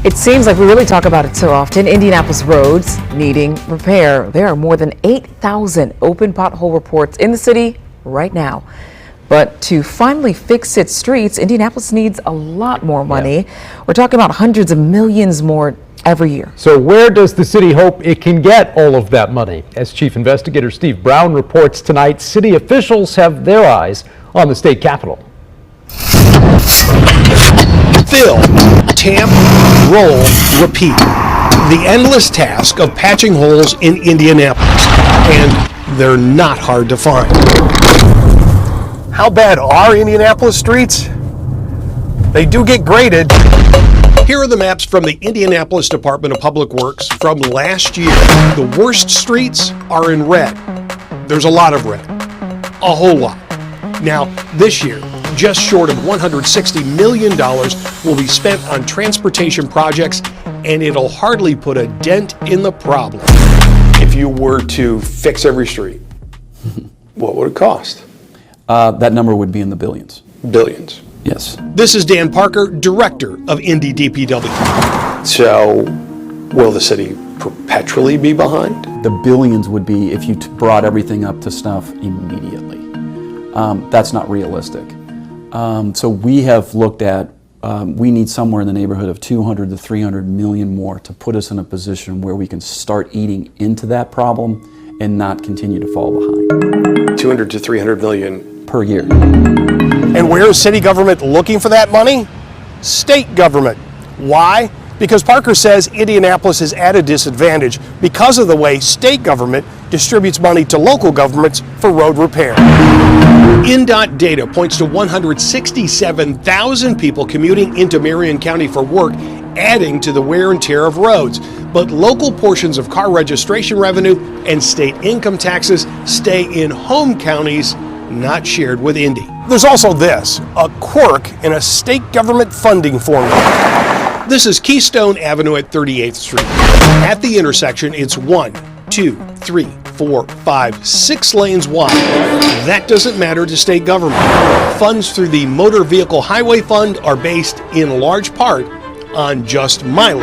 It seems like we really talk about it so often. Indianapolis roads needing repair. There are more than 8,000 open pothole reports in the city right now. But to finally fix its streets, Indianapolis needs a lot more money. Yeah. We're talking about hundreds of millions more every year. So where does the city hope it can get all of that money? As Chief Investigator Steve Brown reports tonight, city officials have their eyes on the state capitol. Fill, tamp, roll, repeat. The endless task of patching holes in Indianapolis, and they're not hard to find. How bad are Indianapolis streets? They do get graded. Here are the maps from the Indianapolis Department of Public Works from last year. The worst streets are in red. There's a lot of red, a whole lot. Now, this year, just short of $160 million will be spent on transportation projects, and it'll hardly put a dent in the problem. If you were to fix every street, what would it cost? That number would be in the billions. Billions. Yes. This is Dan Parker, Director of Indy DPW. So, will the city perpetually be behind? The billions would be if you brought everything up to snuff immediately. That's not realistic. So we have looked at, we need somewhere in the neighborhood of 200 to 300 million more to put us in a position where we can start eating into that problem and not continue to fall behind. 200 to 300 million per year. And where is city government looking for that money? State government. Why? Because Parker says Indianapolis is at a disadvantage because of the way state government distributes money to local governments for road repair. INDOT data points to 167,000 people commuting into Marion County for work, adding to the wear and tear of roads. But local portions of car registration revenue and state income taxes stay in home counties, not shared with Indy. There's also this, a quirk in a state government funding formula. This is Keystone Avenue at 38th Street. At the intersection, it's 1, 2, 3, 4, 5, 6 lanes wide. That doesn't matter to state government. Funds through the Motor Vehicle Highway Fund are based in large part on just mileage.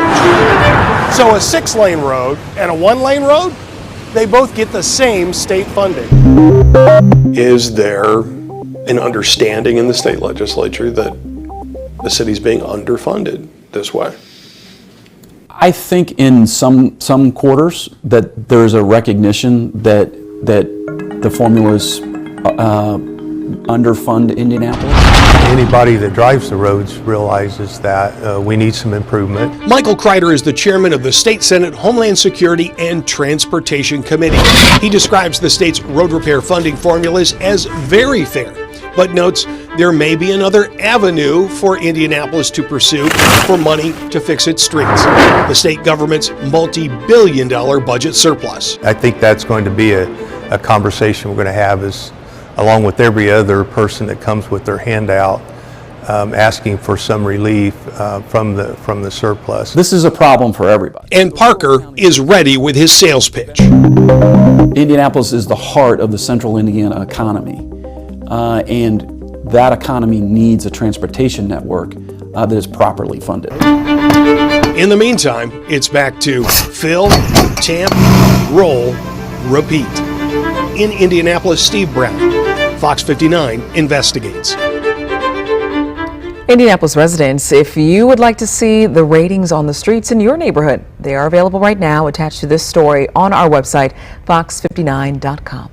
So a 6-lane road and a 1-lane road, they both get the same state funding. Is there an understanding in the state legislature that the city's being underfunded this way? I think in some quarters that there's a recognition that the formulas underfund Indianapolis. Anybody that drives the roads realizes that we need some improvement. Michael Kreider is the chairman of the State Senate Homeland Security and Transportation Committee. He describes the state's road repair funding formulas as very fair, but notes there may be another avenue for Indianapolis to pursue for money to fix its streets, the state government's multi-billion-dollar budget surplus. I think that's going to be a conversation we're going to have is, along with every other person that comes with their handout, asking for some relief from the surplus. This is a problem for everybody. And Parker is ready with his sales pitch. Indianapolis is the heart of the central Indiana economy, and that economy needs a transportation network that is properly funded. In the meantime, it's back to fill, tamp, roll, repeat. In Indianapolis, Steve Brown, Fox 59 investigates. Indianapolis residents, if you would like to see the ratings on the streets in your neighborhood, they are available right now attached to this story on our website, fox59.com.